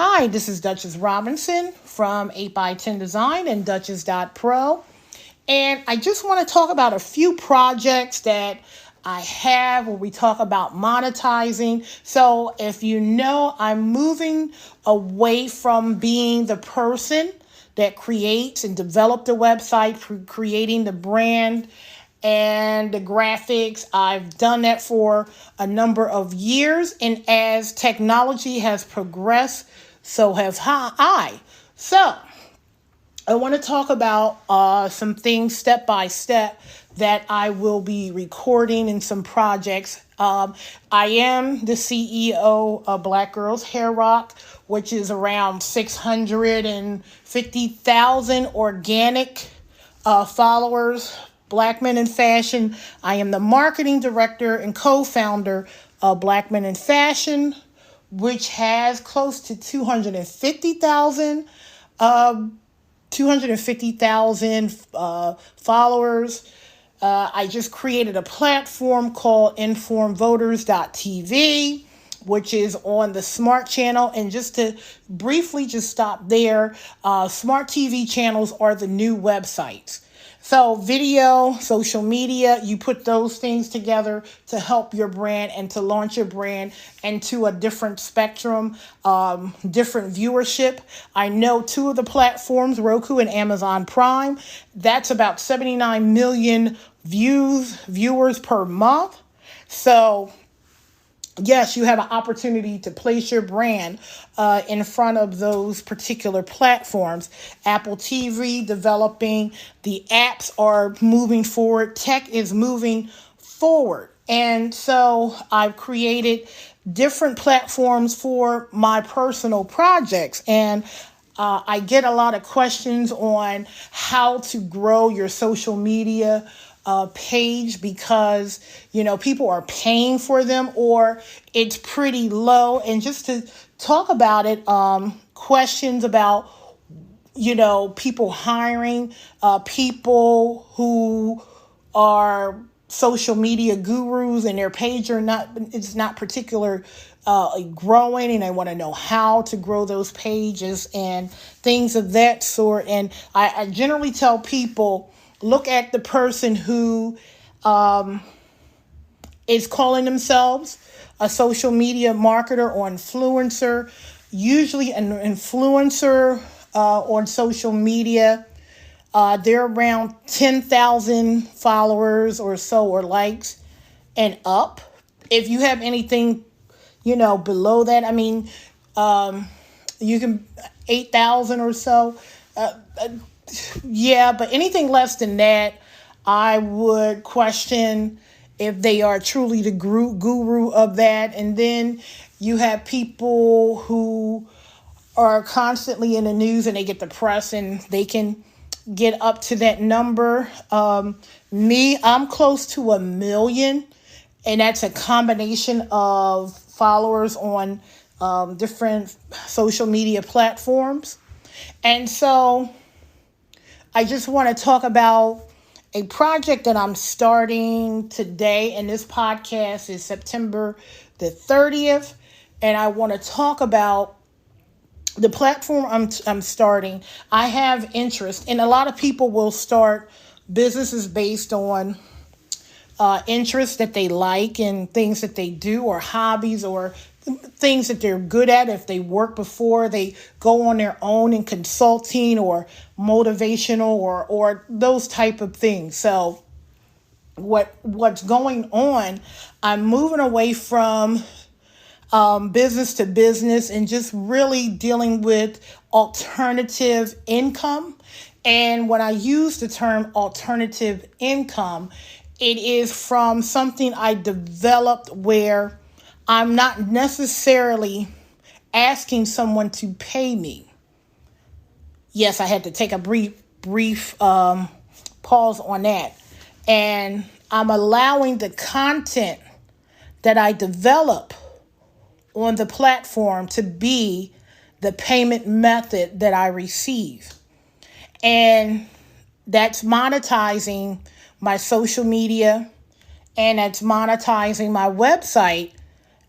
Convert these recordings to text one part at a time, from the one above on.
Hi, this is Duchess Robinson from 8x10 Design and Duchess.pro. And I just want to talk about a few projects that I have where we talk about monetizing. So if you know, I'm moving away from being the person that creates and developed the website, creating the brand and the graphics. I've done that for a number of years. And as technology has progressed, so have I. So I want to talk about some things step by step that I will be recording in some projects. I am the CEO of Black Girls Hair Rock, which is around 650,000 organic followers, Black Men in Fashion. I am the marketing director and co-founder of Black Men in Fashion, which has close to 250,000 followers. I just created a platform called informvoters.tv, which is on the Smart channel. And just to briefly just stop there, Smart TV channels are the new websites. So video, social media, you put those things together to help your brand and to launch your brand into a different spectrum, different viewership. I know two of the platforms, Roku and Amazon Prime, that's about 79 million viewers per month. So yes, you have an opportunity to place your brand in front of those particular platforms. Apple TV developing, the apps are moving forward, tech is moving forward. And so I've created different platforms for my personal projects. And I get a lot of questions on how to grow your social media page because, people are paying for them or it's pretty low. And just to talk about it, questions about, people hiring people who are social media gurus and their page it's not particular growing, and I want to know how to grow those pages and things of that sort. And I generally tell people, look at the person who is calling themselves a social media marketer or influencer. Usually an influencer on social media, they're around 10,000 followers or so, or likes and up. If you have anything, below that, you can 8,000 or so. Yeah, but anything less than that, I would question if they are truly the guru of that. And then you have people who are constantly in the news and they get the press and they can get up to that number. I'm close to 1 million, and that's a combination of followers on different social media platforms. And so I just want to talk about a project that I'm starting today, and this podcast is September the 30th, and I want to talk about the platform I'm starting. I have interest, and a lot of people will start businesses based on interests that they like and things that they do, or hobbies, or things that they're good at. If they work before, they go on their own in consulting or motivational or those type of things. So what's going on, I'm moving away from business to business and just really dealing with alternative income. And when I use the term alternative income, it is from something I developed where I'm not necessarily asking someone to pay me. Yes, I had to take a brief pause on that. And I'm allowing the content that I develop on the platform to be the payment method that I receive. And that's monetizing my social media, and that's monetizing my website,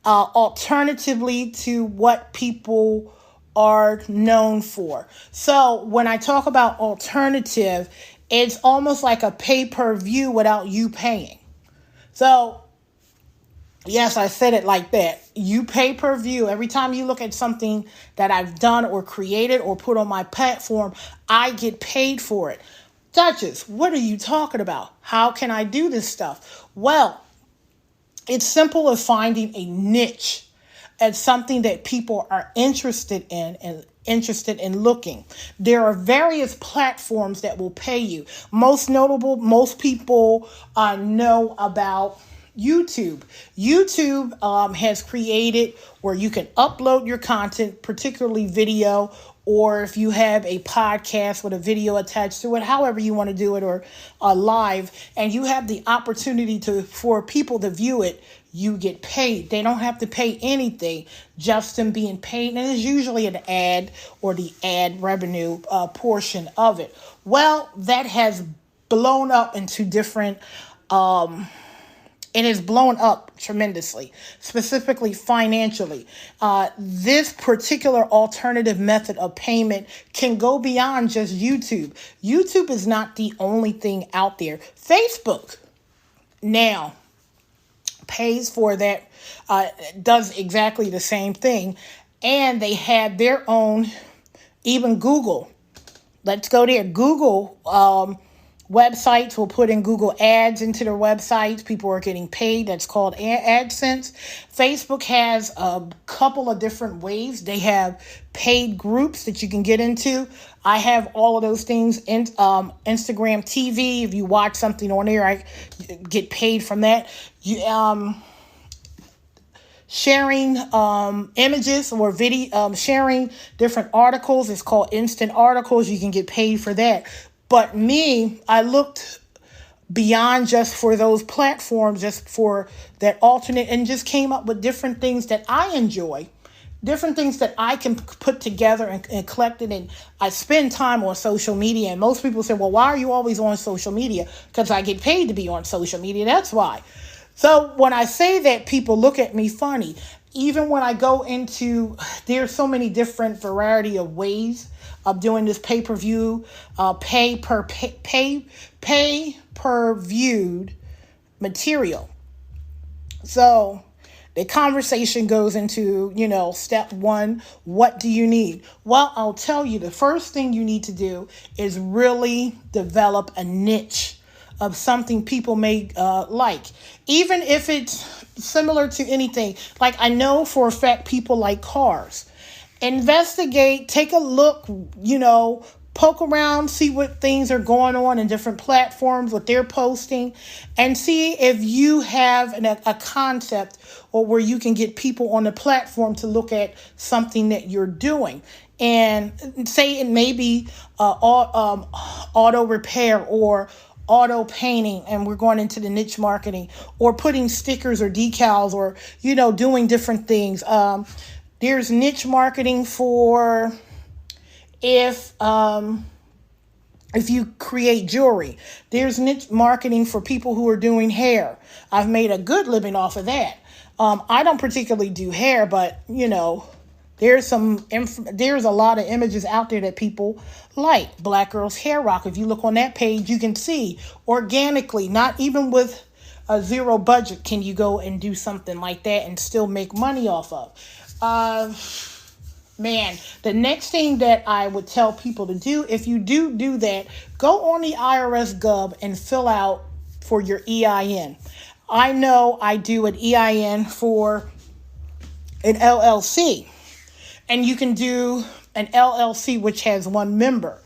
alternatively to what people are known for. So when I talk about alternative, it's almost like a pay-per-view without you paying. So yes, I said it like that. You pay per view. Every time you look at something that I've done or created or put on my platform, I get paid for it. Duchess, what are you talking about? How can I do this stuff? Well, it's simple as finding a niche as something that people are interested in and interested in looking. There are various platforms that will pay you. Most notable, most people know about YouTube. YouTube has created where you can upload your content, particularly video, or if you have a podcast with a video attached to it, however you want to do it, or live, and you have the opportunity for people to view it, you get paid. They don't have to pay anything, just them being paid, and it's usually an ad or the ad revenue portion of it. Well, that has blown up into different it has blown up tremendously, specifically financially. This particular alternative method of payment can go beyond just YouTube. YouTube is not the only thing out there. Facebook now pays for that, does exactly the same thing. And they have their own, even Google. Let's go there. Google websites will put in Google ads into their websites. People are getting paid. That's called AdSense. Facebook has a couple of different ways. They have paid groups that you can get into. I have all of those things in Instagram TV. If you watch something on there, I get paid from that. Sharing images or video, sharing different articles. It's called instant articles. You can get paid for that. But me, I looked beyond just for those platforms, just for that alternate, and just came up with different things that I enjoy, different things that I can put together and collect it. And I spend time on social media. And most people say, well, why are you always on social media? Because I get paid to be on social media. That's why. So when I say that, people look at me funny. Even when I go into, there's so many different variety of ways of doing this pay-per-view, pay per viewed material. So the conversation goes into, step one, what do you need? Well, I'll tell you, the first thing you need to do is really develop a niche of something people may like. Even if it's similar to anything. Like I know for a fact people like cars. Investigate, take a look, poke around, see what things are going on in different platforms, what they're posting, and see if you have a concept or where you can get people on the platform to look at something that you're doing. And say it may be auto repair or auto painting, and we're going into the niche marketing, or putting stickers or decals, or doing different things. There's niche marketing for if you create jewelry. There's niche marketing for people who are doing hair. I've made a good living off of that. I don't particularly do hair, but there's a lot of images out there that people like. Black Girls Hair Rock. If you look on that page, you can see organically, not even with a zero budget, can you go and do something like that and still make money off of. The next thing that I would tell people to do, if you do that, go on the IRS Gov and fill out for your EIN. I know I do an EIN for an LLC. And you can do an LLC which has one member.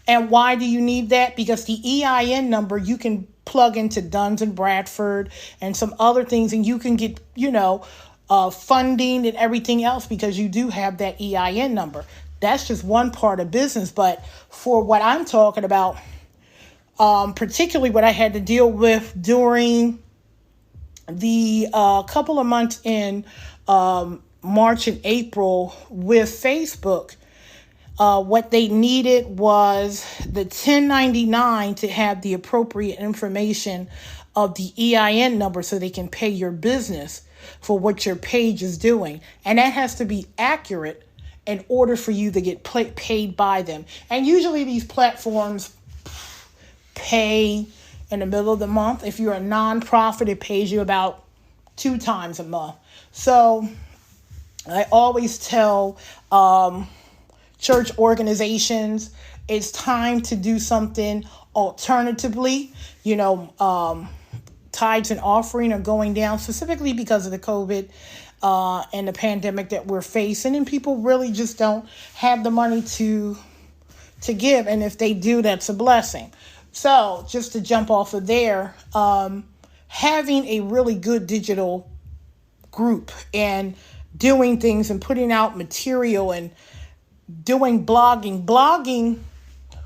And why do you need that? Because the EIN number you can plug into Duns and Bradford and some other things, and you can get, funding and everything else because you do have that EIN number. That's just one part of business. But for what I'm talking about, particularly what I had to deal with during the couple of months in March and April with Facebook, what they needed was the 1099 to have the appropriate information of the EIN number so they can pay your business for what your page is doing. And that has to be accurate in order for you to get paid by them. And usually these platforms pay in the middle of the month. If you're a nonprofit, it pays you about 2 times a month. So I always tell church organizations it's time to do something alternatively. Tithes and offering are going down specifically because of the COVID and the pandemic that we're facing, and people really just don't have the money to give. And if they do, that's a blessing. So just to jump off of there, having a really good digital group and doing things and putting out material and doing blogging. Blogging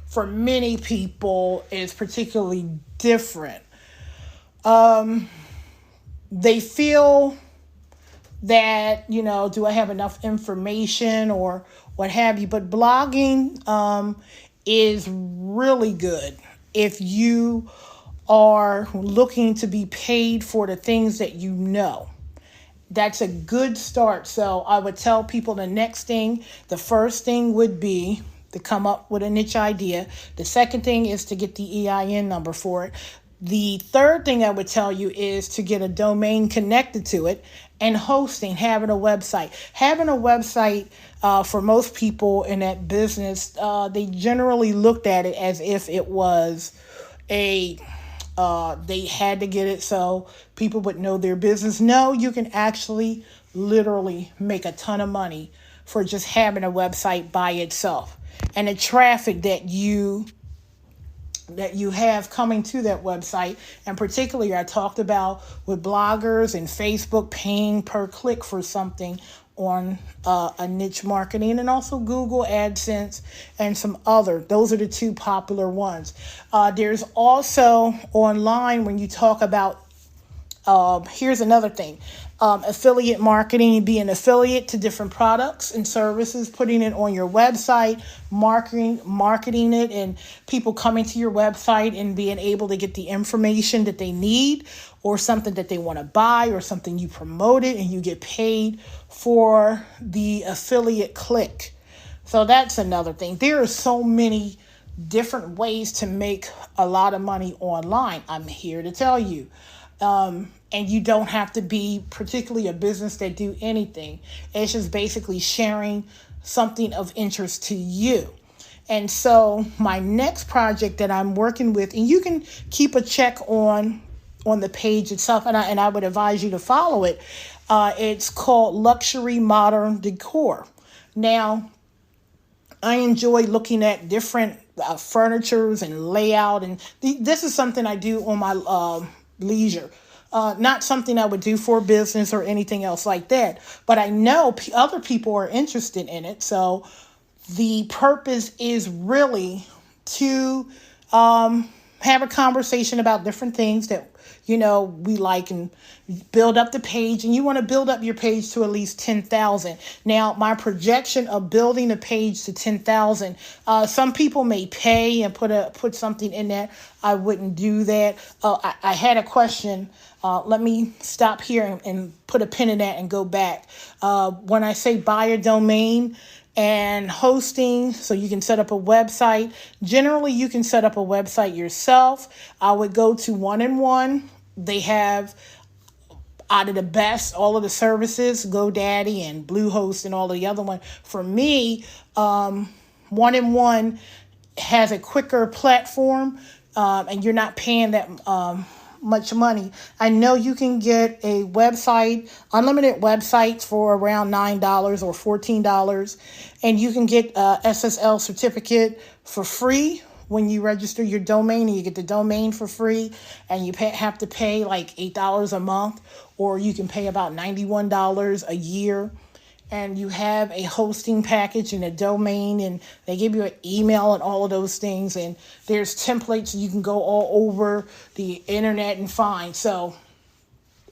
for many people is particularly different. They feel that, do I have enough information or what have you? But blogging is really good if you are looking to be paid for the things that you know. That's a good start. So I would tell people the first thing would be to come up with a niche idea. The second thing is to get the EIN number for it. The third thing I would tell you is to get a domain connected to it, and hosting, having a website. Having a website, for most people in that business, they generally looked at it as if it was they had to get it so people would know their business. No, you can actually literally make a ton of money for just having a website by itself. And the traffic that you have coming to that website, and particularly I talked about with bloggers and Facebook paying per click for something on a niche marketing, and also Google AdSense and some other. Those are the 2 popular ones. There's also online when you talk about, here's another thing, affiliate marketing, be an affiliate to different products and services, putting it on your website, marketing it, and people coming to your website and being able to get the information that they need, or something that they want to buy, or something you promoted and you get paid for the affiliate click. So that's another thing. There are so many different ways to make a lot of money online. I'm here to tell you. And you don't have to be particularly a business that do anything. It's just basically sharing something of interest to you. And so my next project that I'm working with, and you can keep a check on the page itself, and I would advise you to follow it. It's called Luxury Modern Decor. Now, I enjoy looking at different furnitures and layout, and this is something I do on my leisure. Not something I would do for business or anything else like that, but I know other people are interested in it. So the purpose is really to have a conversation about different things that we like, and build up the page. And you want to build up your page to at least 10,000. Now, my projection of building a page to 10,000, some people may pay and put something in there. I wouldn't do that. I had a question. Let me stop here and put a pin in that and go back. When I say buy a domain and hosting, so you can set up a website. Generally, you can set up a website yourself. I would go to 1&1. They have, out of the best, all of the services, GoDaddy and Bluehost and all of the other ones. For me, 1&1 has a quicker platform, and you're not paying that much money. I know you can get a website, unlimited websites, for around $9 or $14, and you can get a SSL certificate for free when you register your domain, and you get the domain for free, and you have to pay like $8 a month, or you can pay about $91 a year. And you have a hosting package and a domain, and they give you an email and all of those things. And there's templates you can go all over the internet and find. So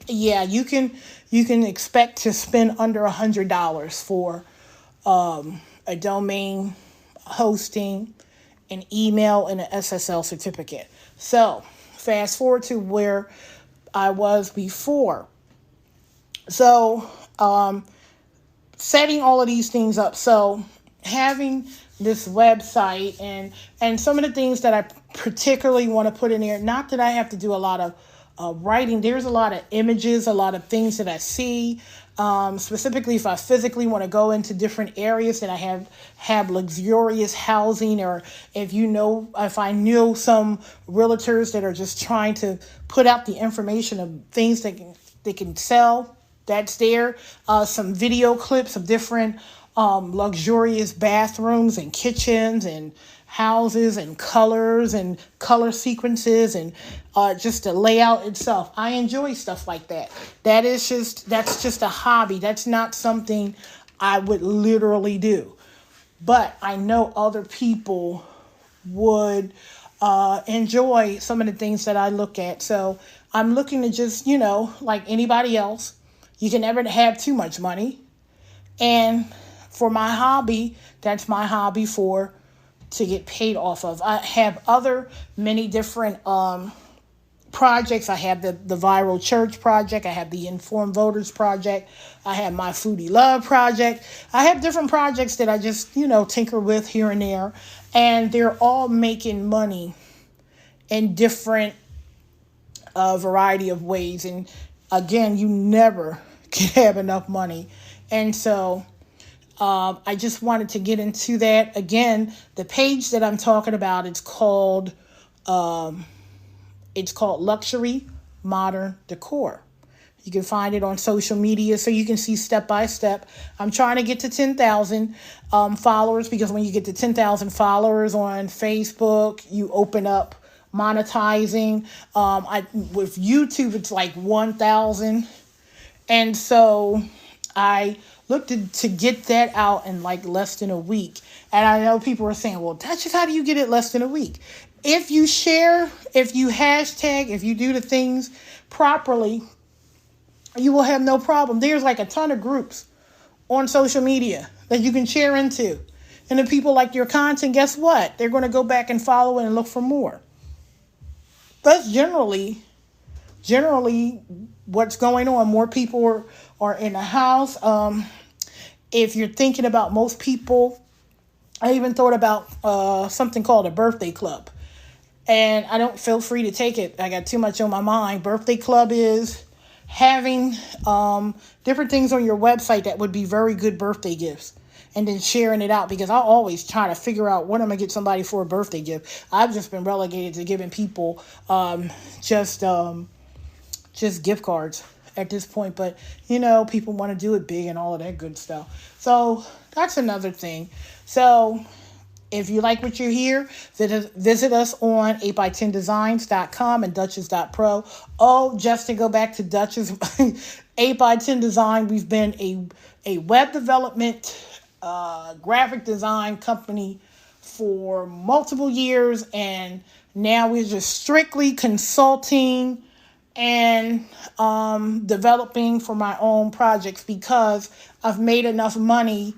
yeah, you can expect to spend under $100 for a domain, hosting, an email, and an SSL certificate. So fast forward to where I was before. So setting all of these things up. So having this website and some of the things that I particularly want to put in there, not that I have to do a lot of writing. There's a lot of images, a lot of things that I see. Specifically, if I physically want to go into different areas that I have luxurious housing, or if I know some realtors that are just trying to put out the information of things that they can sell, that's there. Some video clips of different luxurious bathrooms and kitchens and houses and colors and color sequences and just the layout itself. I enjoy stuff like that. That's just a hobby. That's not something I would literally do. But I know other people would enjoy some of the things that I look at. So I'm looking to just, like anybody else, you can never have too much money. And for my hobby, that's my hobby to get paid off of. I have many different projects. I have the Viral Church Project. I have the Informed Voters Project. I have my Foodie Love Project. I have different projects that I just, tinker with here and there. And they're all making money in different variety of ways. And again, you never can have enough money. And so I just wanted to get into that. Again, the page that I'm talking about, it's called Luxury Modern Decor. You can find it on social media so you can see step by step. I'm trying to get to 10,000 followers, because when you get to 10,000 followers on Facebook, you open up monetizing. With YouTube, it's like 1,000. And so I looked to get that out in like less than a week. And I know people are saying, well, that's just how do you get it less than a week? If you share, if you hashtag, if you do the things properly, you will have no problem. There's like a ton of groups on social media that you can share into. And if people like your content, guess what? They're going to go back and follow it and look for more. That's generally what's going on. More people are in the house. If you're thinking about most people, I even thought about something called a birthday club. And I don't feel free to take it. I got too much on my mind. Birthday club is having different things on your website that would be very good birthday gifts, and then sharing it out, because I always try to figure out what I'm going to get somebody for a birthday gift. I've just been relegated to giving people just gift cards at this point. But, people want to do it big and all of that good stuff. So that's another thing. So if you like what you hear, visit us on 8x10designs.com and Duchess.pro. Oh, just to go back to Duchess, 8x10 Design, we've been a web development, graphic design company for multiple years. And now we're just strictly consulting and developing for my own projects, because I've made enough money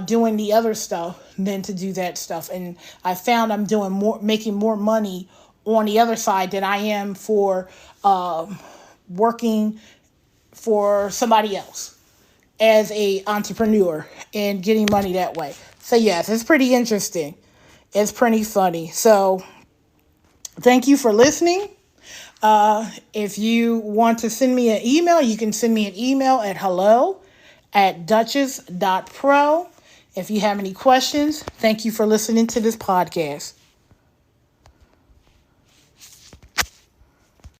doing the other stuff than to do that stuff. And I found I'm making more money on the other side than I am for working for somebody else as a entrepreneur and getting money that way. So yes, it's pretty interesting. It's pretty funny. So thank you for listening. If you want to send me an email, you can send me an email at hello@duchess.pro. If you have any questions, thank you for listening to this podcast.